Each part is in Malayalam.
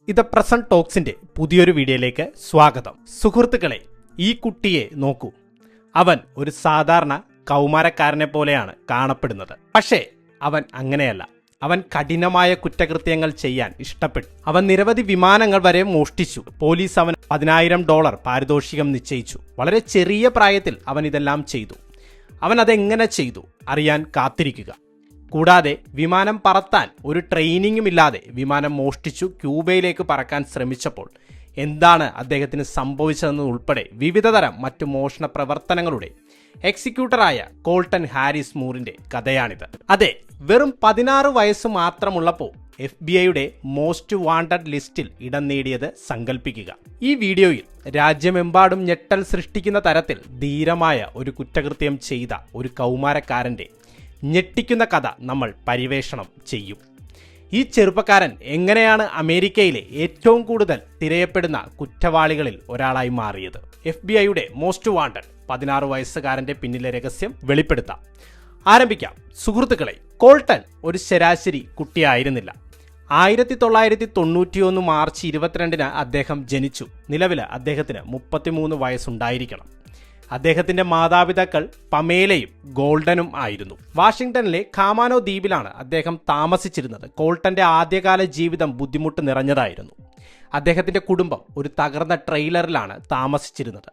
ഇത് പ്രസന്റ് ടോക്സിന്റെ പുതിയൊരു വീഡിയോയിലേക്ക് സ്വാഗതം. സുഹൃത്തുക്കളെ, ഈ കുട്ടിയെ നോക്കൂ. അവൻ ഒരു സാധാരണ കൗമാരക്കാരനെ പോലെയാണ് കാണപ്പെടുന്നത്. പക്ഷേ അവൻ അങ്ങനെയല്ല. അവൻ കഠിനമായ കുറ്റകൃത്യങ്ങൾ ചെയ്യാൻ ഇഷ്ടപ്പെട്ടു. അവൻ നിരവധി വിമാനങ്ങൾ വരെ മോഷ്ടിച്ചു. പോലീസ് അവന് $10,000 പാരിതോഷികം നിശ്ചയിച്ചു. വളരെ ചെറിയ പ്രായത്തിൽ അവൻ ഇതെല്ലാം ചെയ്തു. അവൻ അതെങ്ങനെ ചെയ്തു അറിയാൻ കാത്തിരിക്കുക. കൂടാതെ വിമാനം പറത്താൻ ഒരു ട്രെയിനിങ്ങും ഇല്ലാതെ വിമാനം മോഷ്ടിച്ചു ക്യൂബയിലേക്ക് പറക്കാൻ ശ്രമിച്ചപ്പോൾ എന്താണ് അദ്ദേഹത്തിന് സംഭവിച്ചതെന്ന് ഉൾപ്പെടെ വിവിധതരം മറ്റു മോഷണ പ്രവർത്തനങ്ങളുടെ എക്സിക്യൂട്ടറായ കോൾട്ടൺ ഹാരിസ് മൂറിന്റെ കഥയാണിത്. അതെ, വെറും 16 വയസ്സ് മാത്രമുള്ളപ്പോൾ FBI മോസ്റ്റ് വാണ്ടഡ് ലിസ്റ്റിൽ ഇടം നേടിയത് സങ്കല്പിക്കുക. ഈ വീഡിയോയിൽ രാജ്യമെമ്പാടും ഞെട്ടൽ സൃഷ്ടിക്കുന്ന തരത്തിൽ ധീരമായ ഒരു കുറ്റകൃത്യം ചെയ്ത ഒരു കൗമാരക്കാരന്റെ ഞെട്ടിക്കുന്ന കഥ നമ്മൾ പരിവേഷണം ചെയ്യും. ഈ ചെറുപ്പക്കാരൻ എങ്ങനെയാണ് അമേരിക്കയിലെ ഏറ്റവും കൂടുതൽ തിരയപ്പെടുന്ന കുറ്റവാളികളിൽ ഒരാളായി മാറിയത്? FBI മോസ്റ്റ് വാണ്ടഡ് 16 വയസ്സുകാരന്റെ പിന്നിലെ രഹസ്യം വെളിപ്പെടുത്താം. ആരംഭിക്കാം. സുഹൃത്തുക്കളെ, കോൾട്ടൺ ഒരു ശരാശരി കുട്ടിയായിരുന്നില്ല. 1991 മാർച്ച് 22 അദ്ദേഹം ജനിച്ചു. നിലവിൽ അദ്ദേഹത്തിന് 33 വയസ്സുണ്ടായിരിക്കണം. അദ്ദേഹത്തിന്റെ മാതാപിതാക്കൾ പമേലയും ഗോൾഡനും ആയിരുന്നു. വാഷിംഗ്ടണിലെ കാമാനോ ദ്വീപിലാണ് അദ്ദേഹം താമസിച്ചിരുന്നത്. കോൾട്ടന്റെ ആദ്യകാല ജീവിതം ബുദ്ധിമുട്ട് നിറഞ്ഞതായിരുന്നു. അദ്ദേഹത്തിന്റെ കുടുംബം ഒരു തകർന്ന ട്രെയിലറിലാണ് താമസിച്ചിരുന്നത്.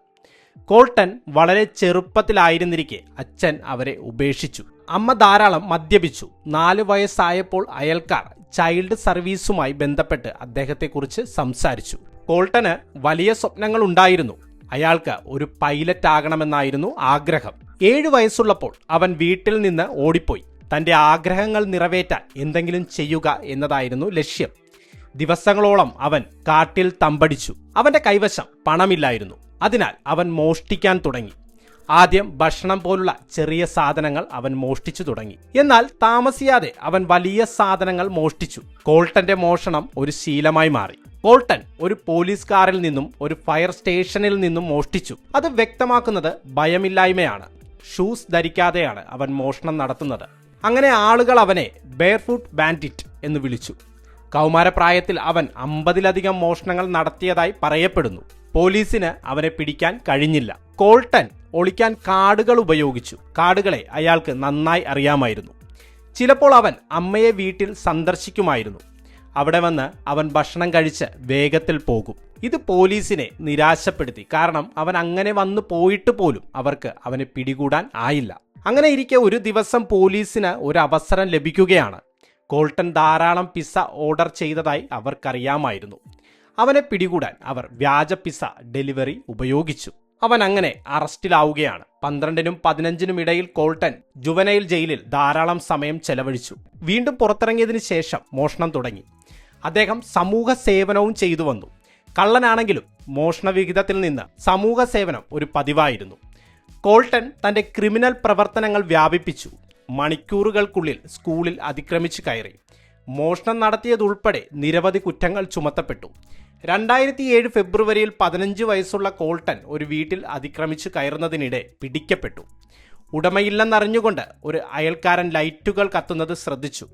കോൾട്ടൺ വളരെ ചെറുപ്പത്തിലായിരുന്നിരിക്കെ അച്ഛൻ അവരെ ഉപേക്ഷിച്ചു. അമ്മ ധാരാളം മദ്യപിച്ചു. 4 വയസ്സായപ്പോൾ അയൽക്കാർ ചൈൽഡ് സർവീസുമായി ബന്ധപ്പെട്ട് അദ്ദേഹത്തെക്കുറിച്ച് സംസാരിച്ചു. കോൾട്ടന് വലിയ സ്വപ്നങ്ങൾ ഉണ്ടായിരുന്നു. അയാൾക്ക് ഒരു പൈലറ്റ് ആകണമെന്നായിരുന്നു ആഗ്രഹം. 7 വയസ്സുള്ളപ്പോൾ അവൻ വീട്ടിൽ നിന്ന് ഓടിപ്പോയി. തന്റെ ആഗ്രഹങ്ങൾ നിറവേറ്റാൻ എന്തെങ്കിലും ചെയ്യുക എന്നതായിരുന്നു ലക്ഷ്യം. ദിവസങ്ങളോളം അവൻ കാട്ടിൽ തമ്പടിച്ചു. അവന്റെ കൈവശം പണമില്ലായിരുന്നു. അതിനാൽ അവൻ മോഷ്ടിക്കാൻ തുടങ്ങി. ആദ്യം ഭക്ഷണം പോലുള്ള ചെറിയ സാധനങ്ങൾ അവൻ മോഷ്ടിച്ചു തുടങ്ങി. എന്നാൽ താമസിയാതെ അവൻ വലിയ സാധനങ്ങൾ മോഷ്ടിച്ചു. കോൾട്ടന്റെ മോഷണം ഒരു ശീലമായി മാറി. കോൾട്ടൺ ഒരു പോലീസ് കാറിൽ നിന്നും ഒരു ഫയർ സ്റ്റേഷനിൽ നിന്നും മോഷ്ടിച്ചു. അത് വ്യക്തമാക്കുന്നത് ഭയമില്ലായ്മയാണ്. ഷൂസ് ധരിക്കാതെയാണ് അവൻ മോഷണം നടത്തുന്നത്. അങ്ങനെ ആളുകൾ അവനെ ബെയർഫുട്ട് ബാൻഡിറ്റ് എന്ന് വിളിച്ചു. കൗമാരപ്രായത്തിൽ അവൻ 50-ലധികം മോഷണങ്ങൾ നടത്തിയതായി പറയപ്പെടുന്നു. പോലീസിന് അവനെ പിടിക്കാൻ കഴിഞ്ഞില്ല. കോൾട്ടൺ ഒളിക്കാൻ കാർഡുകൾ ഉപയോഗിച്ചു. കാർഡുകളെ അയാൾക്ക് നന്നായി അറിയാമായിരുന്നു. ചിലപ്പോൾ അവൻ അമ്മയെ വീട്ടിൽ സന്ദർശിക്കുമായിരുന്നു. അവിടെ വന്ന് അവൻ ഭക്ഷണം കഴിച്ച് വേഗത്തിൽ പോകും. ഇത് പോലീസിനെ നിരാശപ്പെടുത്തി. കാരണം അവൻ അങ്ങനെ വന്നു പോയിട്ട് പോലും അവർക്ക് അവനെ പിടികൂടാൻ ആയില്ല. അങ്ങനെ ഇരിക്കെ ഒരു ദിവസം പോലീസിന് ഒരു അവസരം ലഭിക്കുകയാണ്. കോൾട്ടൺ ധാരാളം പിസ്സ ഓർഡർ ചെയ്തതായി അവർക്കറിയാമായിരുന്നു. അവനെ പിടികൂടാൻ അവർ വ്യാജ പിസ്സ ഡെലിവറി ഉപയോഗിച്ചു. അവൻ അങ്ങനെ അറസ്റ്റിലാവുകയാണ്. 12-നും 15-നും ഇടയിൽ കോൾട്ടൺ ജുവനൈൽ ജയിലിൽ ധാരാളം സമയം ചെലവഴിച്ചു. വീണ്ടും പുറത്തിറങ്ങിയതിനു ശേഷം മോഷണം തുടങ്ങി. അദ്ദേഹം സമൂഹ സേവനവും ചെയ്തു വന്നു. കള്ളനാണെങ്കിലും മോഷണ വിഹിതത്തിൽ നിന്ന് സമൂഹ സേവനം ഒരു പതിവായിരുന്നു. കോൾട്ടൺ തന്റെ ക്രിമിനൽ പ്രവർത്തനങ്ങൾ വ്യാപിപ്പിച്ചു. മണിക്കൂറുകൾക്കുള്ളിൽ സ്കൂളിൽ അതിക്രമിച്ചു കയറി. മോഷണം നടത്തിയതുൾപ്പെടെ നിരവധി കുറ്റങ്ങൾ ചുമത്തപ്പെട്ടു. 2007 ഫെബ്രുവരിയിൽ 15 വയസ്സുള്ള കോൾട്ടൺ ഒരു വീട്ടിൽ അതിക്രമിച്ചു കയറുന്നതിനിടെ പിടിക്കപ്പെട്ടു. ഉടമയില്ലെന്നറിഞ്ഞുകൊണ്ട് ഒരു അയൽക്കാരൻ ലൈറ്റുകൾ കത്തുന്നത് ശ്രദ്ധിച്ചു.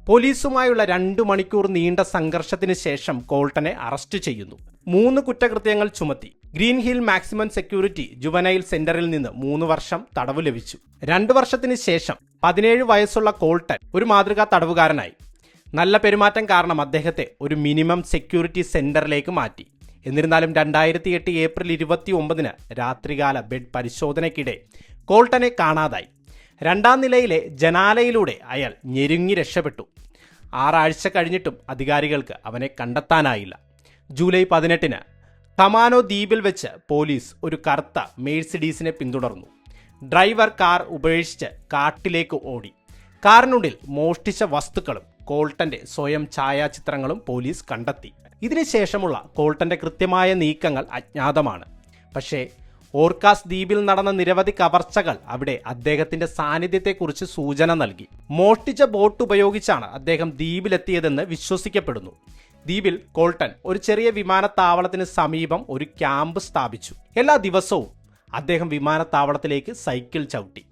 പോലീസുമായുള്ള 2 മണിക്കൂർ നീണ്ട സംഘർഷത്തിന് ശേഷം കോൾട്ടനെ അറസ്റ്റ് ചെയ്യുന്നു. 3 കുറ്റകൃത്യങ്ങൾ ചുമത്തി. Green hill maximum security juvenile സെന്ററിൽ നിന്ന് 3 വർഷം തടവ് ലഭിച്ചു. 2 വർഷത്തിന് ശേഷം 17 വയസ്സുള്ള കോൾട്ടൺ ഒരു മാതൃകാ തടവുകാരനായി. നല്ല പെരുമാറ്റം കാരണം അദ്ദേഹത്തെ ഒരു മിനിമം സെക്യൂരിറ്റി സെന്ററിലേക്ക് മാറ്റി. എന്നിരുന്നാലും 2008 ഏപ്രിൽ 29 രാത്രികാല ബെഡ് പരിശോധനയ്ക്കിടെ കോൾട്ടനെ കാണാതായി. 2ാം നിലയിലെ ജനാലയിലൂടെ അയാൾ ഞെരുങ്ങി രക്ഷപ്പെട്ടു. 6 ആഴ്ച കഴിഞ്ഞിട്ടും അധികാരികൾക്ക് അവനെ കണ്ടെത്താനായില്ല. ജൂലൈ 18 കമാനോ ദ്വീപിൽ വെച്ച് പോലീസ് ഒരു കറുത്ത മേഴ്സിഡീസിനെ പിന്തുടർന്നു. ഡ്രൈവർ കാർ ഉപേക്ഷിച്ച് കാട്ടിലേക്ക് ഓടി. കാറിനുള്ളിൽ മോഷ്ടിച്ച വസ്തുക്കളും കോൾട്ടന്റെ സ്വയം ഛായാചിത്രങ്ങളും പോലീസ് കണ്ടെത്തി. ഇതിനുശേഷമുള്ള കോൾട്ടന്റെ കൃത്യമായ നീക്കങ്ങൾ അജ്ഞാതമാണ്. പക്ഷേ ഓർക്കാസ് ദ്വീപിൽ നടന്ന നിരവധി കവർച്ചകൾ അവിടെ അദ്ദേഹത്തിന്റെ സാന്നിധ്യത്തെക്കുറിച്ച് സൂചന നൽകി. മോഷ്ടിച്ച ബോട്ട് ഉപയോഗിച്ചാണ് അദ്ദേഹം ദ്വീപിലെത്തിയതെന്ന് വിശ്വസിക്കപ്പെടുന്നു. ദ്വീപിൽ കോൾട്ടൺ ഒരു ചെറിയ വിമാനത്താവളത്തിന് സമീപം ഒരു ക്യാമ്പ് സ്ഥാപിച്ചു. എല്ലാ ദിവസവും അദ്ദേഹം വിമാനത്താവളത്തിലേക്ക് സൈക്കിൾ ചവിട്ടി.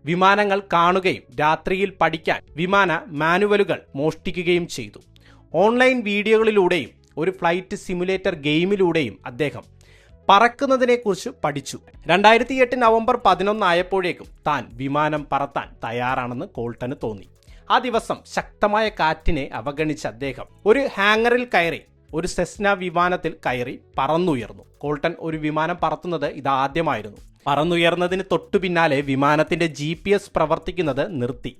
വിമാനങ്ങൾ കാണുകയും രാത്രിയിൽ പഠിക്കാൻ വിമാന മാനുവലുകൾ മോഷ്ടിക്കുകയും ചെയ്തു. ഓൺലൈൻ വീഡിയോകളിലൂടെയും ഒരു ഫ്ലൈറ്റ് സിമുലേറ്റർ ഗെയിമിലൂടെയും അദ്ദേഹം പറക്കുന്നതിനെക്കുറിച്ച് പഠിച്ചു. 2008 നവംബർ 11 ആയപ്പോഴേക്കും താൻ വിമാനം പറത്താൻ തയ്യാറാണെന്ന് കോൾട്ടന് തോന്നി. ആ ദിവസം ശക്തമായ കാറ്റിനെ അവഗണിച്ച അദ്ദേഹം ഒരു ഹാങ്ങറിൽ കയറി ഒരു സെസ്ന വിമാനത്തിൽ കയറി പറന്നുയർന്നു. കോൾട്ടൻ ഒരു വിമാനം പറത്തുന്നത് ഇതാദ്യമായിരുന്നു. പറന്നുയർന്നതിന് തൊട്ടു പിന്നാലെ വിമാനത്തിന്റെ GPS പ്രവർത്തിക്കുന്നത് നിർത്തി.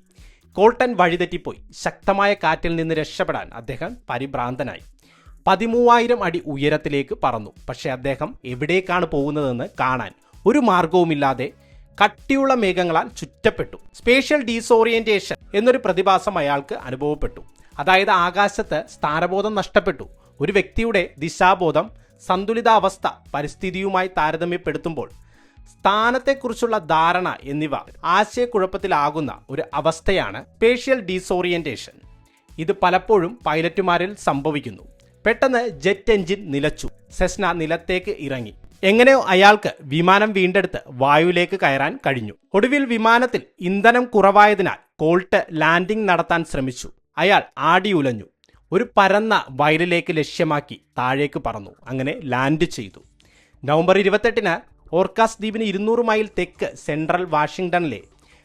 കോൾട്ടൻ വഴിതെറ്റിപ്പോയി. ശക്തമായ കാറ്റിൽ നിന്ന് രക്ഷപ്പെടാൻ അദ്ദേഹം പരിഭ്രാന്തനായി. 13,000 അടി ഉയരത്തിലേക്ക് പറന്നു. പക്ഷേ അദ്ദേഹം എവിടേക്കാണ് പോകുന്നതെന്ന് കാണാൻ ഒരു മാർഗവുമില്ലാതെ കട്ടിയുള്ള മേഘങ്ങളാൽ ചുറ്റപ്പെട്ടു. സ്പേഷ്യൽ ഡീസോറിയന്റേഷൻ എന്നൊരു പ്രതിഭാസം അയാൾക്ക് അനുഭവപ്പെട്ടു. അതായത് ആകാശത്ത് സ്ഥാനബോധം നഷ്ടപ്പെട്ടു. ഒരു വ്യക്തിയുടെ ദിശാബോധം, സന്തുലിതാവസ്ഥ പരിസ്ഥിതിയുമായി താരതമ്യപ്പെടുത്തുമ്പോൾ സ്ഥാനത്തെക്കുറിച്ചുള്ള ധാരണ എന്നിവ ആശയക്കുഴപ്പത്തിലാകുന്ന ഒരു അവസ്ഥയാണ് സ്പേഷ്യൽ ഡീസോറിയന്റേഷൻ. ഇത് പലപ്പോഴും പൈലറ്റുമാരിൽ സംഭവിക്കുന്നു. പെട്ടെന്ന് ജെറ്റ് എഞ്ചിൻ നിലച്ചു. സെസ്ന നിലത്തേക്ക് ഇറങ്ങി. എങ്ങനെയോ അയാൾക്ക് വിമാനം വീണ്ടെടുത്ത് വായുവിലേക്ക് കയറാൻ കഴിഞ്ഞു. ഒടുവിൽ വിമാനത്തിൽ ഇന്ധനം കുറവായതിനാൽ കോൾട്ട് ലാൻഡിംഗ് നടത്താൻ ശ്രമിച്ചു. അയാൾ ആടിയുലഞ്ഞു. ഒരു പരന്ന വയലിലേക്ക് ലക്ഷ്യമാക്കി താഴേക്ക് പറന്നു. അങ്ങനെ ലാൻഡ് ചെയ്തു. നവംബർ 28 ഓർക്കാസ് ദ്വീപിന് 200 മൈൽ തെക്ക് സെൻട്രൽ വാഷിംഗ്ടണിലെ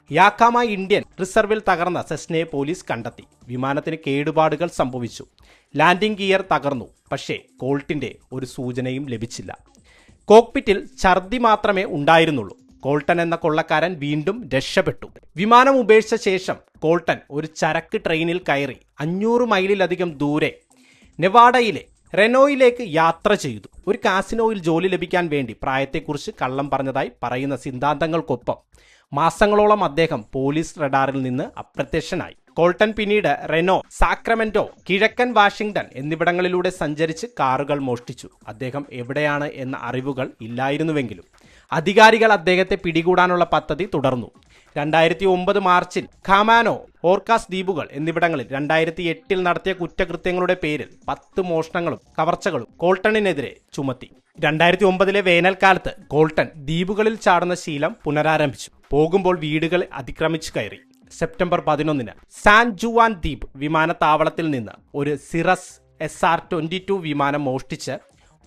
യാക്കാമ ഇന്ത്യൻ റിസർവിൽ തകർന്ന സെസ്നയെ പോലീസ് കണ്ടെത്തി. വിമാനത്തിന് കേടുപാടുകൾ സംഭവിച്ചു. ലാൻഡിംഗ് ഗിയർ തകർന്നു. പക്ഷേ കോൾട്ടിന്റെ ഒരു സൂചനയും ലഭിച്ചില്ല. കോക്പിറ്റിൽ ഛർദി മാത്രമേ ഉണ്ടായിരുന്നുള്ളൂ. കോൾട്ടൻ എന്ന കൊള്ളക്കാരൻ വീണ്ടും രക്ഷപ്പെട്ടു. വിമാനം ഉപേക്ഷിച്ച ശേഷം കോൾട്ടൻ ഒരു ചരക്ക് ട്രെയിനിൽ കയറി 500 മൈലിലധികം ദൂരെ നെവാഡയിലെ റെനോയിലേക്ക് യാത്ര ചെയ്തു. ഒരു കാസിനോയിൽ ജോലി ലഭിക്കാൻ വേണ്ടി പ്രായത്തെക്കുറിച്ച് കള്ളം പറഞ്ഞതായി പറയുന്ന സിദ്ധാന്തങ്ങൾക്കൊപ്പം മാസങ്ങളോളം അദ്ദേഹം പോലീസ് റഡാറിൽ നിന്ന് അപ്രത്യക്ഷനായി. കോൾട്ടൻ പിന്നീട് റെനോ, സാക്രമെന്റോ, കിഴക്കൻ വാഷിംഗ്ടൺ എന്നിവിടങ്ങളിലൂടെ സഞ്ചരിച്ച് കാറുകൾ മോഷ്ടിച്ചു. അദ്ദേഹം എവിടെയാണ് എന്ന അറിവുകൾ ഇല്ലായിരുന്നുവെങ്കിലും അധികാരികൾ അദ്ദേഹത്തെ പിടികൂടാനുള്ള പദ്ധതി തുടർന്നു. 2009 മാർച്ചിൽ ഖാമാനോ, ഓർക്കാസ് ദ്വീപുകൾ എന്നിവിടങ്ങളിൽ 2008 നടത്തിയ കുറ്റകൃത്യങ്ങളുടെ പേരിൽ 10 മോഷണങ്ങളും കവർച്ചകളും കോൾട്ടണിനെതിരെ ചുമത്തി. 2009 വേനൽക്കാലത്ത് കോൾട്ടൻ ദ്വീപുകളിൽ ചാടുന്ന ശീലം പുനരാരംഭിച്ചു. പോകുമ്പോൾ വീടുകൾ അതിക്രമിച്ചു കയറി. സെപ്റ്റംബർ 11 സാൻ ജുവാൻ ദ്വീപ് വിമാനത്താവളത്തിൽ നിന്ന് ഒരു സിറസ് SR-22 വിമാനം മോഷ്ടിച്ച്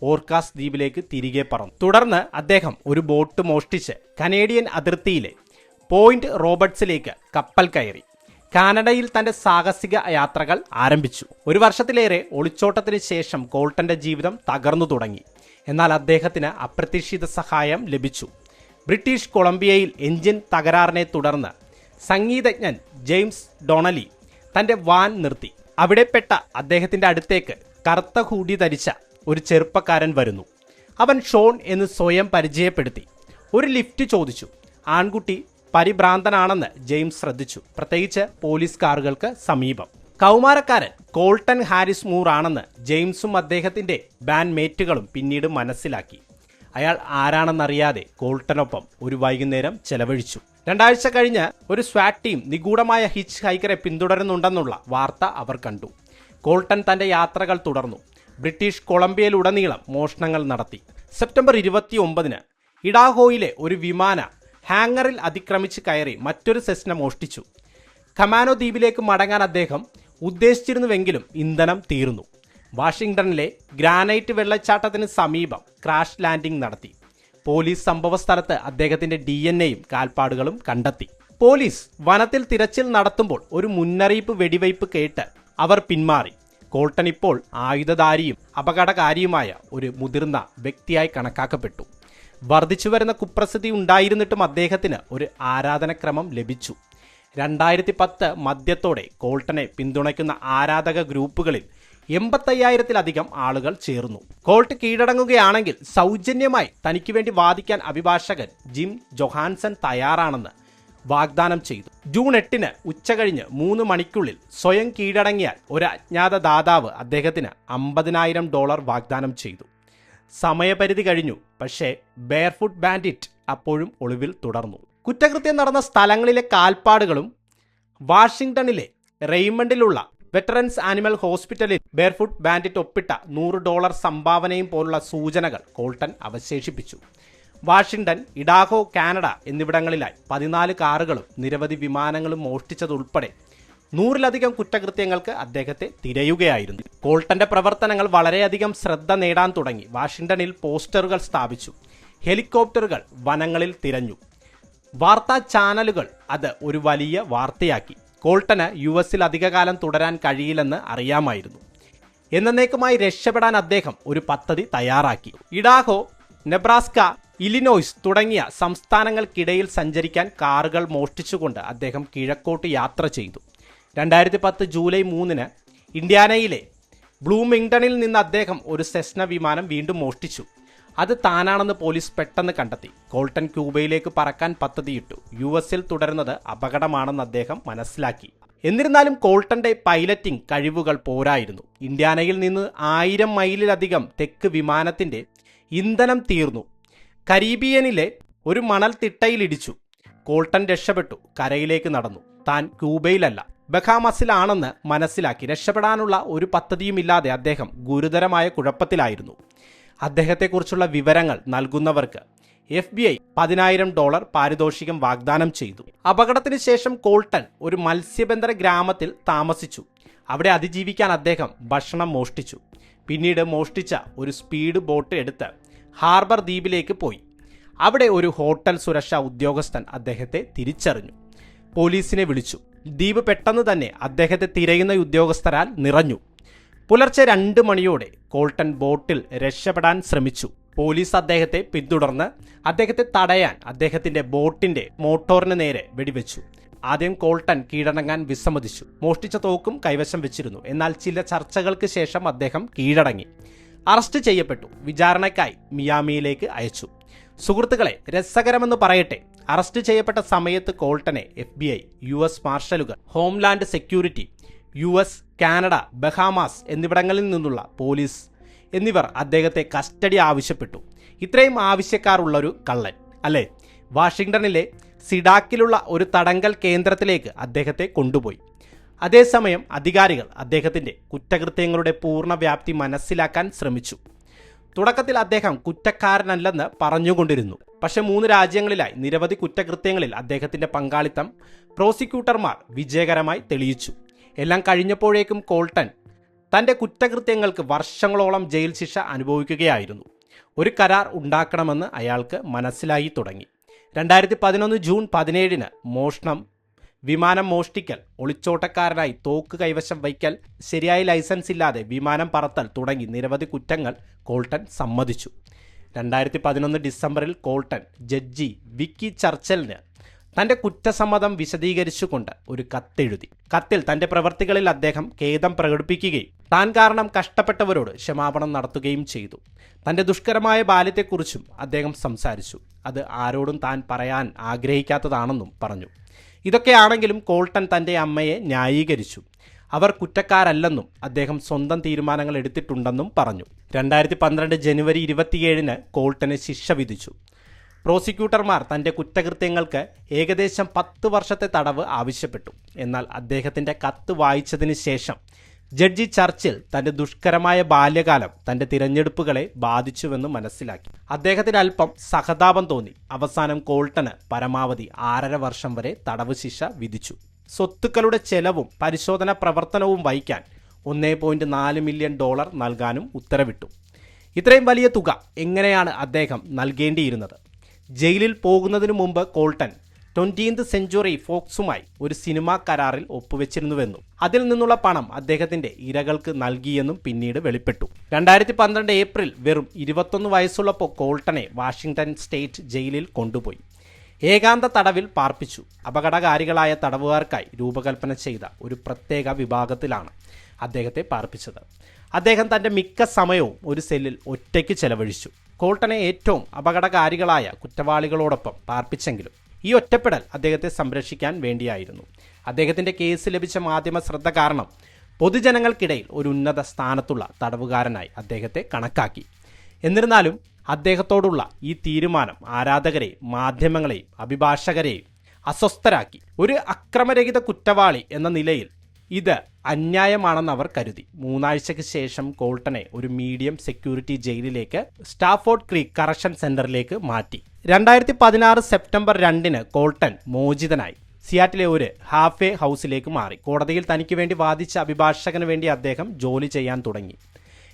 ഓർക്കാസ് ദ്വീപിലേക്ക് തിരികെ പറന്നു. തുടർന്ന് അദ്ദേഹം ഒരു ബോട്ട് മോഷ്ടിച്ച് കനേഡിയൻ അതിർത്തിയിലെ പോയിന്റ് റോബർട്ട്സിലേക്ക് കപ്പൽ കയറി കാനഡയിൽ തന്റെ സാഹസിക യാത്രകൾ ആരംഭിച്ചു. ഒരു വർഷത്തിലേറെ ഒളിച്ചോട്ടത്തിന് ശേഷം കോൾട്ടന്റെ ജീവിതം തകർന്നു തുടങ്ങി. എന്നാൽ അദ്ദേഹത്തിന് അപ്രതീക്ഷിത സഹായം ലഭിച്ചു. ബ്രിട്ടീഷ് കൊളംബിയയിൽ എഞ്ചിൻ തകരാറിനെ തുടർന്ന് സംഗീതജ്ഞൻ ജെയിംസ് ഡൊണലി തന്റെ വാൻ നിർത്തി. അവിടെപ്പെട്ട അദ്ദേഹത്തിന്റെ അടുത്തേക്ക് കറുത്ത ഹൂഡി ധരിച്ച ഒരു ചെറുപ്പക്കാരൻ വരുന്നു. അവൻ ഷോൺ എന്ന് സ്വയം പരിചയപ്പെടുത്തി. ഒരു ലിഫ്റ്റ് ചോദിച്ചു. ആൺകുട്ടി പരിഭ്രാന്തനാണെന്ന് ജെയിംസ് ശ്രദ്ധിച്ചു, പ്രത്യേകിച്ച് പോലീസ് കാറുകൾക്ക് സമീപം. കൗമാരക്കാരൻ കോൾട്ടൻ ഹാരിസ് മൂർ ആണെന്ന് ജെയിംസും അദ്ദേഹത്തിന്റെ ബാൻഡ് മേറ്റുകളും പിന്നീട് മനസ്സിലാക്കി. അയാൾ ആരാണെന്നറിയാതെ കോൾട്ടനൊപ്പം ഒരു വൈകുന്നേരം ചെലവഴിച്ചു. 2 ആഴ്ച കഴിഞ്ഞ് ഒരു സ്വാറ്റ് ടീം നിഗൂഢമായ ഹിച്ച് ഹൈക്കറെ പിന്തുടരുന്നുണ്ടെന്നുള്ള വാർത്ത അവർ കണ്ടു. കോൾട്ടൻ തന്റെ യാത്രകൾ തുടർന്നു. ബ്രിട്ടീഷ് കൊളംബിയയിലുടനീളം മോഷണങ്ങൾ നടത്തി. സെപ്റ്റംബർ 29 ഇഡാഹോയിലെ ഒരു വിമാന ഹാങ്ങറിൽ അതിക്രമിച്ച് കയറി മറ്റൊരു സെസ്ന മോഷ്ടിച്ചു. ഖമാനോ ദ്വീപിലേക്ക് മടങ്ങാൻ അദ്ദേഹം ഉദ്ദേശിച്ചിരുന്നുവെങ്കിലും ഇന്ധനം തീർന്നു. വാഷിംഗ്ടണിലെ ഗ്രാനൈറ്റ് വെള്ളച്ചാട്ടത്തിന് സമീപം ക്രാഷ് ലാൻഡിംഗ് നടത്തി. പോലീസ് സംഭവസ്ഥലത്ത് അദ്ദേഹത്തിന്റെ DNA-യും കാൽപ്പാടുകളും കണ്ടെത്തി. പോലീസ് വനത്തിൽ തിരച്ചിൽ നടത്തുമ്പോൾ ഒരു മുന്നറിയിപ്പ് വെടിവയ്പ് കേട്ട് അവർ പിന്മാറി. കോൾട്ടൻ ഇപ്പോൾ ആയുധധാരിയും അപകടകാരിയുമായ ഒരു മുതിർന്ന വ്യക്തിയായി കണക്കാക്കപ്പെട്ടു. വർദ്ധിച്ചുവരുന്ന കുപ്രസിദ്ധി ഉണ്ടായിരുന്നിട്ടും അദ്ദേഹത്തിന് ഒരു ആരാധനക്രമം ലഭിച്ചു. 2010 മധ്യത്തോടെ കോൾട്ടനെ പിന്തുണയ്ക്കുന്ന ആരാധക ഗ്രൂപ്പുകളിൽ 85,000-ലധികം ആളുകൾ ചേർന്നു. കോൾട്ട് കീഴടങ്ങുകയാണെങ്കിൽ സൗജന്യമായി തനിക്ക് വേണ്ടി വാദിക്കാൻ അഭിഭാഷകൻ ജിം ജൊഹാൻസൺ തയ്യാറാണെന്ന് വാഗ്ദാനം ചെയ്തു. ജൂൺ 8 ഉച്ചകഴിഞ്ഞ് 3 മണിക്കുള്ളിൽ സ്വയം കീഴടങ്ങിയാൽ ഒരു അജ്ഞാത ദാതാവ് അദ്ദേഹത്തിന് $50,000 വാഗ്ദാനം ചെയ്തു. സമയപരിധി കഴിഞ്ഞു. പക്ഷേ ബെയർഫുട്ട് ബാൻഡിറ്റ് അപ്പോഴും ഒളിവിൽ തുടർന്നു. കുറ്റകൃത്യം നടന്ന സ്ഥലങ്ങളിലെ കാൽപ്പാടുകളും വാഷിംഗ്ടണിലെ റെയ്മണ്ടിലുള്ള വെറ്ററൻസ് ആനിമൽ ഹോസ്പിറ്റലിൽ ബെയർഫുട്ട് ബാൻഡിറ്റ് ഒപ്പിട്ട $100 സംഭാവനയും പോലുള്ള സൂചനകൾ കോൾട്ടൻ അവശേഷിപ്പിച്ചു. വാഷിംഗ്ടൺ, ഇഡാഹോ, കാനഡ എന്നിവിടങ്ങളിലായി 14 കാറുകളും നിരവധി വിമാനങ്ങളും മോഷ്ടിച്ചതുൾപ്പെടെ 100-ലധികം കുറ്റകൃത്യങ്ങൾക്ക് അദ്ദേഹത്തെ തിരയുകയായിരുന്നു. കോൾട്ടന്റെ പ്രവർത്തനങ്ങൾ വളരെയധികം ശ്രദ്ധ നേടാൻ തുടങ്ങി. വാഷിംഗ്ടണിൽ പോസ്റ്ററുകൾ സ്ഥാപിച്ചു, ഹെലികോപ്റ്ററുകൾ വനങ്ങളിൽ തിരഞ്ഞു, വാർത്താ ചാനലുകൾ അത് ഒരു വലിയ വാർത്തയാക്കി. കോൾട്ടന് യുഎസിൽ അധികകാലം തുടരാൻ കഴിയില്ലെന്ന് അറിയാമായിരുന്നു. എന്നേക്കുമായി രക്ഷപ്പെടാൻ അദ്ദേഹം ഒരു പദ്ധതി തയ്യാറാക്കി. ഇഡാഹോ, നെബ്രാസ്ക, ഇലിനോയ്സ് തുടങ്ങിയ സംസ്ഥാനങ്ങൾക്കിടയിൽ സഞ്ചരിക്കാൻ കാറുകൾ മോഷ്ടിച്ചുകൊണ്ട് അദ്ദേഹം കിഴക്കോട്ട് യാത്ര ചെയ്തു. 2010 ജൂലൈ 3-ന് ഇൻഡ്യാനയിലെ ബ്ലൂമിംഗ്ടണിൽ നിന്ന് അദ്ദേഹം ഒരു സെസ്ന വിമാനം വീണ്ടും മോഷ്ടിച്ചു. അത് താനാണെന്ന് പോലീസ് പെട്ടെന്ന് കണ്ടെത്തി. കോൾട്ടൻ ക്യൂബയിലേക്ക് പറക്കാൻ പദ്ധതിയിട്ടു. യുഎസിൽ തുടരുന്നത് അപകടമാണെന്ന് അദ്ദേഹം മനസ്സിലാക്കി. എന്നിരുന്നാലും കോൾട്ടന്റെ പൈലറ്റിംഗ് കഴിവുകൾ പോരായിരുന്നു. ഇൻഡ്യാനയിൽ നിന്ന് 1000 മൈലിലധികം തെക്ക് വിമാനത്തിന്റെ ഇന്ധനം തീർന്നു. കരീബിയനിലെ ഒരു മണൽത്തിട്ടയിലിടിച്ചു. കോൾട്ടൻ രക്ഷപ്പെട്ടു. കരയിലേക്ക് നടന്നു. താൻ ക്യൂബയിലല്ല, ബഹാമസിലാണെന്ന് മനസ്സിലാക്കി. രക്ഷപ്പെടാനുള്ള ഒരു പദ്ധതിയുമില്ലാതെ അദ്ദേഹം ഗുരുതരമായ കുഴപ്പത്തിലായിരുന്നു. അദ്ദേഹത്തെക്കുറിച്ചുള്ള വിവരങ്ങൾ നൽകുന്നവർക്ക് FBI $10,000 പാരിതോഷികം വാഗ്ദാനം ചെയ്തു. അപകടത്തിന് ശേഷം കോൾട്ടൻ ഒരു മത്സ്യബന്ധന ഗ്രാമത്തിൽ താമസിച്ചു. അവിടെ അതിജീവിക്കാൻ അദ്ദേഹം ഭക്ഷണം മോഷ്ടിച്ചു. പിന്നീട് മോഷ്ടിച്ച ഒരു സ്പീഡ് ബോട്ട് എടുത്ത് ഹാർബർ ദ്വീപിലേക്ക് പോയി. അവിടെ ഒരു ഹോട്ടൽ സുരക്ഷാ ഉദ്യോഗസ്ഥൻ അദ്ദേഹത്തെ തിരിച്ചറിഞ്ഞു. പോലീസിനെ വിളിച്ചു. ദ്വീപ് പെട്ടെന്ന് തന്നെ അദ്ദേഹത്തെ തിരയുന്ന ഉദ്യോഗസ്ഥരാൽ നിറഞ്ഞു. പുലർച്ചെ 2 മണിയോടെ കോൾട്ടൻ ബോട്ടിൽ രക്ഷപ്പെടാൻ ശ്രമിച്ചു. പോലീസ് അദ്ദേഹത്തെ പിന്തുടർന്ന് അദ്ദേഹത്തെ തടയാൻ അദ്ദേഹത്തിന്റെ ബോട്ടിന്റെ മോട്ടോറിന് നേരെ വെടിവെച്ചു. ആദ്യം കോൾട്ടൻ കീഴടങ്ങാൻ വിസമ്മതിച്ചു. മോഷ്ടിച്ച തോക്കും കൈവശം വെച്ചിരുന്നു. എന്നാൽ ചില ചർച്ചകൾക്ക് ശേഷം അദ്ദേഹം കീഴടങ്ങി. അറസ്റ്റ് ചെയ്യപ്പെട്ടു. വിചാരണയ്ക്കായി മിയാമിയിലേക്ക് അയച്ചു. സുഹൃത്തുക്കളെ, രസകരമെന്ന് പറയട്ടെ, അറസ്റ്റ് ചെയ്യപ്പെട്ട സമയത്ത് കോൾട്ടനെ FBI, US മാർഷലുകൾ, homeland security, US, Canada, Bahamas എന്നിവിടങ്ങളിൽ നിന്നുള്ള പോലീസ് എന്നിവർ അദ്ദേഹത്തെ കസ്റ്റഡി ആവശ്യപ്പെട്ടു. ഇത്രയും ആവശ്യക്കാരുള്ളൊരു കള്ളൻ അല്ലേ? വാഷിംഗ്ടണിലെ സിഡാക്കിലുള്ള ഒരു തടങ്കൽ കേന്ദ്രത്തിലേക്ക് അദ്ദേഹത്തെ കൊണ്ടുപോയി. അതേസമയം അധികാരികൾ അദ്ദേഹത്തിന്റെ കുറ്റകൃത്യങ്ങളുടെ പൂർണ്ണ വ്യാപ്തി മനസ്സിലാക്കാൻ ശ്രമിച്ചു. തുടക്കത്തിൽ അദ്ദേഹം കുറ്റക്കാരനല്ലെന്ന് പറഞ്ഞുകൊണ്ടിരുന്നു. പക്ഷെ 3 രാജ്യങ്ങളിലായി നിരവധി കുറ്റകൃത്യങ്ങളിൽ അദ്ദേഹത്തിന്റെ പങ്കാളിത്തം പ്രോസിക്യൂട്ടർമാർ വിജയകരമായി തെളിയിച്ചു. എല്ലാം കഴിഞ്ഞപ്പോഴേക്കും കോൾട്ടൻ തന്റെ കുറ്റകൃത്യങ്ങൾക്ക് വർഷങ്ങളോളം ജയിൽ ശിക്ഷ അനുഭവിക്കുകയായിരുന്നു. ഒരു കരാർ ഉണ്ടാക്കണമെന്ന് അയാൾക്ക് മനസ്സിലായി തുടങ്ങി. 2011 ജൂൺ 17-ന് മോഷണം, വിമാനം മോഷ്ടിക്കൽ, ഒളിച്ചോട്ടക്കാരനായി തോക്ക് കൈവശം വയ്ക്കൽ, ശരിയായ ലൈസൻസ് ഇല്ലാതെ വിമാനം പറത്തൽ തുടങ്ങി നിരവധി കുറ്റങ്ങൾ കോൾട്ടൻ സമ്മതിച്ചു. 2011 ഡിസംബറിൽ കോൾട്ടൻ ജഡ്ജി വിക്കി ചർച്ചിലിന് തന്റെ കുറ്റസമ്മതം വിശദീകരിച്ചുകൊണ്ട് ഒരു കത്തെഴുതി. കത്തിൽ തന്റെ പ്രവൃത്തികളിൽ അദ്ദേഹം ഖേദം പ്രകടിപ്പിക്കുകയും താൻ കാരണം കഷ്ടപ്പെട്ടവരോട് ക്ഷമാപണം നടത്തുകയും ചെയ്തു. തന്റെ ദുഷ്കരമായ ബാല്യത്തെക്കുറിച്ചും അദ്ദേഹം സംസാരിച്ചു. അത് ആരോടും താൻ പറയാൻ ആഗ്രഹിക്കാത്തതാണെന്നും പറഞ്ഞു. ഇതൊക്കെയാണെങ്കിലും കോൾട്ടൻ തന്റെ അമ്മയെ ന്യായീകരിച്ചു. അവർ കുറ്റക്കാരല്ലെന്നും അദ്ദേഹം സ്വന്തം തീരുമാനങ്ങൾ എടുത്തിട്ടുണ്ടെന്നും പറഞ്ഞു. 2012 ജനുവരി 27-ന് കോൾട്ടന് ശിക്ഷ വിധിച്ചു. പ്രോസിക്യൂട്ടർമാർ തന്റെ കുറ്റകൃത്യങ്ങൾക്ക് ഏകദേശം 10 വർഷത്തെ തടവ് ആവശ്യപ്പെട്ടു. എന്നാൽ അദ്ദേഹത്തിന്റെ കത്ത് വായിച്ചതിന് ശേഷം ജഡ്ജി ചർച്ചിൽ തന്റെ ദുഷ്കരമായ ബാല്യകാലം തന്റെ തിരഞ്ഞെടുപ്പുകളെ ബാധിച്ചുവെന്ന് മനസ്സിലാക്കി. അദ്ദേഹത്തിന് അല്പം സഹതാപം തോന്നി. അവസാനം കോൾട്ടന് പരമാവധി 6.5 വർഷം വരെ തടവ് ശിക്ഷ വിധിച്ചു. സ്വത്തുക്കളുടെ ചെലവും പരിശോധന പ്രവർത്തനവും വഹിക്കാൻ $1.4 മില്യൺ നൽകാനും ഉത്തരവിട്ടു. ഇത്രയും വലിയ തുക എങ്ങനെയാണ് അദ്ദേഹം നൽകേണ്ടിയിരുന്നത്? ജയിലിൽ പോകുന്നതിനു മുമ്പ് കോൾട്ടൻ 20th സെഞ്ച്വറി ഫോക്സുമായി ഒരു സിനിമാ കരാറിൽ ഒപ്പുവെച്ചിരുന്നുവെന്നും അതിൽ നിന്നുള്ള പണം അദ്ദേഹത്തിന്റെ ഇരകൾക്ക് നൽകിയെന്നും പിന്നീട് വെളിപ്പെട്ടു. 2012 ഏപ്രിൽ വെറും 21 വയസ്സുള്ളപ്പോൾ കോൾട്ടനെ വാഷിംഗ്ടൺ സ്റ്റേറ്റ് ജയിലിൽ കൊണ്ടുപോയി ഏകാന്ത തടവിൽ പാർപ്പിച്ചു. അപകടകാരികളായ തടവുകാർക്കായി രൂപകൽപ്പന ചെയ്ത ഒരു പ്രത്യേക വിഭാഗത്തിലാണ് അദ്ദേഹത്തെ പാർപ്പിച്ചത്. അദ്ദേഹം തന്റെ മിക്ക സമയവും ഒരു സെല്ലിൽ ഒറ്റയ്ക്ക് ചെലവഴിച്ചു. കോൾട്ടനെ ഏറ്റവും അപകടകാരികളായ കുറ്റവാളികളോടൊപ്പം പാർപ്പിച്ചെങ്കിലും ഈ ഒറ്റപ്പെടൽ അദ്ദേഹത്തെ സംരക്ഷിക്കാൻ വേണ്ടിയായിരുന്നു. അദ്ദേഹത്തിന്റെ കേസ് ലഭിച്ച മാധ്യമ ശ്രദ്ധ കാരണം പൊതുജനങ്ങൾക്കിടയിൽ ഒരു ഉന്നത സ്ഥാനത്തുള്ള തടവുകാരനായി അദ്ദേഹത്തെ കണക്കാക്കി. എന്നിരുന്നാലും അദ്ദേഹത്തോടുള്ള ഈ തീരുമാനം ആരാധകരെയും മാധ്യമങ്ങളെയും അഭിഭാഷകരെയും അസ്വസ്ഥരാക്കി. ഒരു അക്രമരഹിത കുറ്റവാളി എന്ന നിലയിൽ ഇത് അന്യായമാണെന്ന് അവർ കരുതി. 3 ആഴ്ചയ്ക്ക് ശേഷം കോൾട്ടനെ ഒരു മീഡിയം സെക്യൂരിറ്റി ജയിലിലേക്ക് സ്റ്റാഫോർഡ് ക്രീക്ക് കറക്ഷൻ സെന്ററിലേക്ക് മാറ്റി. 2016 സെപ്റ്റംബർ 2-ന് കോൾട്ടൻ മോചിതനായി. സിയാറ്റിലെ ഒരു ഹാഫ് വേ ഹൗസിലേക്ക് മാറി. കോടതിയിൽ തനിക്ക് വേണ്ടി വാദിച്ച അഭിഭാഷകന് വേണ്ടി അദ്ദേഹം ജോലി ചെയ്യാൻ തുടങ്ങി.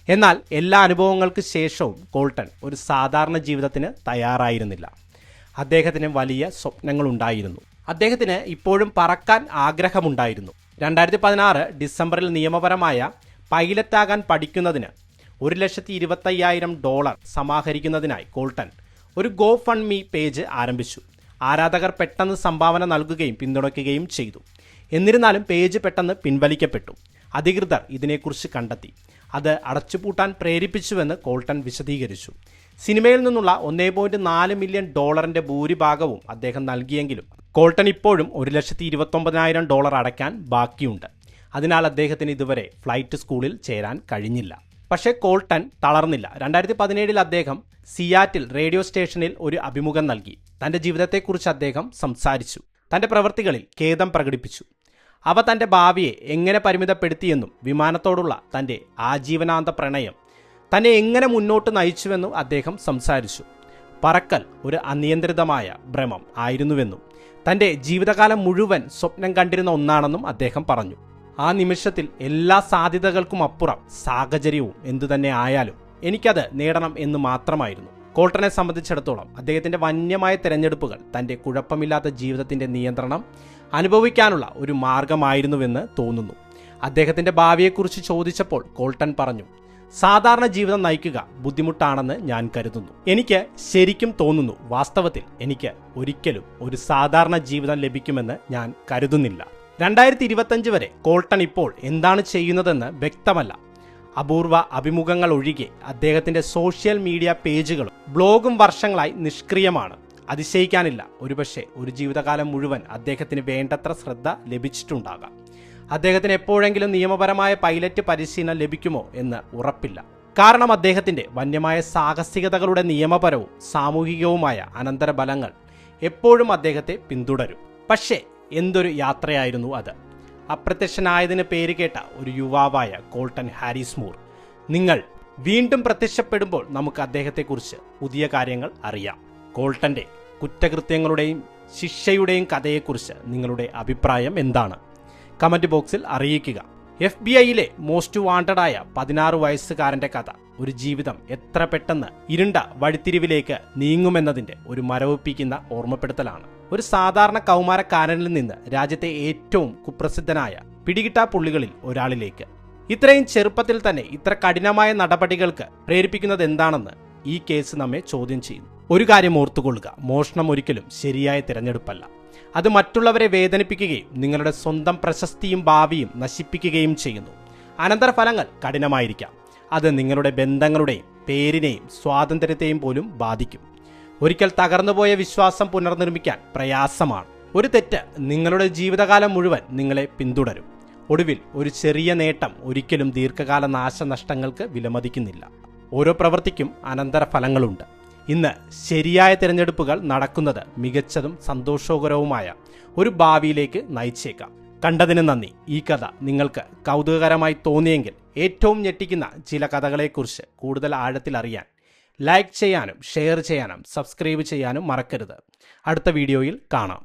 എന്നാൽ എല്ലാ അനുഭവങ്ങൾക്ക് ശേഷവും കോൾട്ടൺ ഒരു സാധാരണ ജീവിതത്തിന് തയ്യാറായിരുന്നില്ല. അദ്ദേഹത്തിന് വലിയ സ്വപ്നങ്ങളുണ്ടായിരുന്നു. അദ്ദേഹത്തിന് ഇപ്പോഴും പറക്കാൻ ആഗ്രഹമുണ്ടായിരുന്നു. 2016 ഡിസംബറിൽ നിയമപരമായ പൈലറ്റാകാൻ പഠിക്കുന്നതിന് $1,25,000 സമാഹരിക്കുന്നതിനായി കോൾട്ടൺ ഒരു ഗോ ഫണ്ട് മീ പേജ് ആരംഭിച്ചു. ആരാധകർ പെട്ടെന്ന് സംഭാവന നൽകുകയും പിന്തുണയ്ക്കുകയും ചെയ്തു. എന്നിരുന്നാലും പേജ് പെട്ടെന്ന് പിൻവലിക്കപ്പെട്ടു. അധികൃതർ ഇതിനെക്കുറിച്ച് കണ്ടെത്തി. അത് അടച്ചുപൂട്ടാൻ പ്രേരിപ്പിച്ചുവെന്ന് കോൾട്ടൺ വിശദീകരിച്ചു. സിനിമയിൽ നിന്നുള്ള $1.4 മില്യൺ ഭൂരിഭാഗവും അദ്ദേഹം നൽകിയെങ്കിലും കോൾട്ടൺ ഇപ്പോഴും $1,29,000 അടയ്ക്കാൻ ബാക്കിയുണ്ട്. അതിനാൽ അദ്ദേഹത്തിന് ഇതുവരെ ഫ്ലൈറ്റ് സ്കൂളിൽ ചേരാൻ കഴിഞ്ഞില്ല. പക്ഷേ കോൾട്ടൺ തളർന്നില്ല. 2017 അദ്ദേഹം സിയാറ്റിൽ റേഡിയോ സ്റ്റേഷനിൽ ഒരു അഭിമുഖം നൽകി. തൻ്റെ ജീവിതത്തെക്കുറിച്ച് അദ്ദേഹം സംസാരിച്ചു. തൻ്റെ പ്രവൃത്തികളിൽ ഖേദം പ്രകടിപ്പിച്ചു. അവ തൻ്റെ ഭാവിയെ എങ്ങനെ പരിമിതപ്പെടുത്തിയെന്നും വിമാനത്തോടുള്ള തൻ്റെ ആജീവനാന്ത പ്രണയം തന്നെ എങ്ങനെ മുന്നോട്ട് നയിച്ചുവെന്നും അദ്ദേഹം സംസാരിച്ചു. പറക്കൽ ഒരു അനിയന്ത്രിതമായ ഭ്രമം ആയിരുന്നുവെന്നും തൻ്റെ ജീവിതകാലം മുഴുവൻ സ്വപ്നം കണ്ടിരുന്ന ഒന്നാണെന്നും അദ്ദേഹം പറഞ്ഞു. ആ നിമിഷത്തിൽ എല്ലാ സാധ്യതകൾക്കും അപ്പുറം സാഹചര്യവും എന്തുതന്നെ ആയാലും എനിക്കത് നേടണം എന്ന് മാത്രമായിരുന്നു. കോൾട്ടനെ സംബന്ധിച്ചിടത്തോളം അദ്ദേഹത്തിൻ്റെ വന്യമായ തിരഞ്ഞെടുപ്പുകൾ തൻ്റെ കുഴപ്പമില്ലാത്ത ജീവിതത്തിൻ്റെ നിയന്ത്രണം അനുഭവിക്കാനുള്ള ഒരു മാർഗമായിരുന്നുവെന്ന് തോന്നുന്നു. അദ്ദേഹത്തിൻ്റെ ഭാവിയെക്കുറിച്ച് ചോദിച്ചപ്പോൾ കോൾട്ടൺ പറഞ്ഞു, സാധാരണ ജീവിതം നയിക്കുക ബുദ്ധിമുട്ടാണെന്ന് ഞാൻ കരുതുന്നു. എനിക്ക് ശരിക്കും തോന്നുന്നു, വാസ്തവത്തിൽ എനിക്ക് ഒരിക്കലും ഒരു സാധാരണ ജീവിതം ലഭിക്കുമെന്ന് ഞാൻ കരുതുന്നില്ല. 2025 വരെ കോൾട്ടൺ ഇപ്പോൾ എന്താണ് ചെയ്യുന്നതെന്ന് വ്യക്തമല്ല. അപൂർവ അഭിമുഖങ്ങൾ ഒഴികെ അദ്ദേഹത്തിൻ്റെ സോഷ്യൽ മീഡിയ പേജുകളും ബ്ലോഗും വർഷങ്ങളായി നിഷ്ക്രിയമാണ്. അതിശയിക്കാനില്ല, ഒരുപക്ഷെ ഒരു ജീവിതകാലം മുഴുവൻ അദ്ദേഹത്തിന് വേണ്ടത്ര ശ്രദ്ധ ലഭിച്ചിട്ടുണ്ടാകാം. അദ്ദേഹത്തിന് എപ്പോഴെങ്കിലും നിയമപരമായ പൈലറ്റ് പരിശീലനം ലഭിക്കുമോ എന്ന് ഉറപ്പില്ല. കാരണം അദ്ദേഹത്തിൻ്റെ വന്യമായ സാഹസികതകളുടെ നിയമപരവും സാമൂഹികവുമായ അനന്തരഫലങ്ങൾ എപ്പോഴും അദ്ദേഹത്തെ പിന്തുടരും. പക്ഷേ എന്തൊരു യാത്രയായിരുന്നു അത്! അപ്രത്യക്ഷനായതിന് പേരുകേട്ട ഒരു യുവാവായ കോൾട്ടൺ ഹാരിസ് മൂർ. നിങ്ങൾ വീണ്ടും പ്രത്യക്ഷപ്പെടുമ്പോൾ നമുക്ക് അദ്ദേഹത്തെക്കുറിച്ച് പുതിയ കാര്യങ്ങൾ അറിയാം. കോൾട്ടൻ്റെ കുറ്റകൃത്യങ്ങളുടെയും ശിക്ഷയുടെയും കഥയെക്കുറിച്ച് നിങ്ങളുടെ അഭിപ്രായം എന്താണ്? കമൻറ്റ് ബോക്സിൽ അറിയിക്കുക. FBI-യിലെ മോസ്റ്റ് വാണ്ടഡായ 16 വയസ്സുകാരൻ്റെ കഥ ഒരു ജീവിതം എത്ര പെട്ടെന്ന് ഇരുണ്ട വഴിത്തിരിവിലേക്ക് നീങ്ങുമെന്നതിൻ്റെ ഒരു മരവിപ്പിക്കുന്ന ഓർമ്മപ്പെടുത്തലാണ്. ഒരു സാധാരണ കൗമാരക്കാരനിൽ നിന്ന് രാജ്യത്തെ ഏറ്റവും കുപ്രസിദ്ധനായ പിടികിട്ടാപ്പുള്ളികളിൽ ഒരാളിലേക്ക്. ഇത്രയും ചെറുപ്പത്തിൽ തന്നെ ഇത്ര കഠിനമായ നടപടികൾക്ക് പ്രേരിപ്പിക്കുന്നത് എന്താണെന്ന് ഈ കേസ് നമ്മെ ചോദ്യം ചെയ്യുന്നു. ഒരു കാര്യം ഓർത്തുകൊള്ളുക, മോഷണം ഒരിക്കലും ശരിയായ തിരഞ്ഞെടുപ്പല്ല. അത് മറ്റുള്ളവരെ വേദനിപ്പിക്കുകയും നിങ്ങളുടെ സ്വന്തം പ്രശസ്തിയും ഭാവിയും നശിപ്പിക്കുകയും ചെയ്യുന്നു. അനന്തരഫലങ്ങൾ കഠിനമായിരിക്കാം. അത് നിങ്ങളുടെ ബന്ധങ്ങളുടെയും പേരിനെയും സ്വാതന്ത്ര്യത്തെയും പോലും ബാധിക്കും. ഒരിക്കൽ തകർന്നുപോയ വിശ്വാസം പുനർനിർമ്മിക്കാൻ പ്രയാസമാണ്. ഒരു തെറ്റ് നിങ്ങളുടെ ജീവിതകാലം മുഴുവൻ നിങ്ങളെ പിന്തുടരും. ഒടുവിൽ ഒരു ചെറിയ നേട്ടം ഒരിക്കലും ദീർഘകാല നാശനഷ്ടങ്ങൾക്ക് വിലമതിക്കുന്നില്ല. ഓരോ പ്രവൃത്തിക്കും അനന്തരഫലങ്ങളുണ്ട്. ഇന്ന് ശരിയായ തിരഞ്ഞെടുപ്പുകൾ നടക്കുന്നത് മികച്ചതും സന്തോഷകരവുമായ ഒരു ഭാവിയിലേക്ക് നയിച്ചേക്കാം. കണ്ടതിന് നന്ദി. ഈ കഥ നിങ്ങൾക്ക് കൗതുകകരമായി തോന്നിയെങ്കിൽ ഏറ്റവും ഞെട്ടിക്കുന്ന ചില കഥകളെക്കുറിച്ച് കൂടുതൽ ആഴത്തിൽ അറിയാൻ ലൈക്ക് ചെയ്യാനും ഷെയർ ചെയ്യാനും സബ്സ്ക്രൈബ് ചെയ്യാനും മറക്കരുത്. അടുത്ത വീഡിയോയിൽ കാണാം.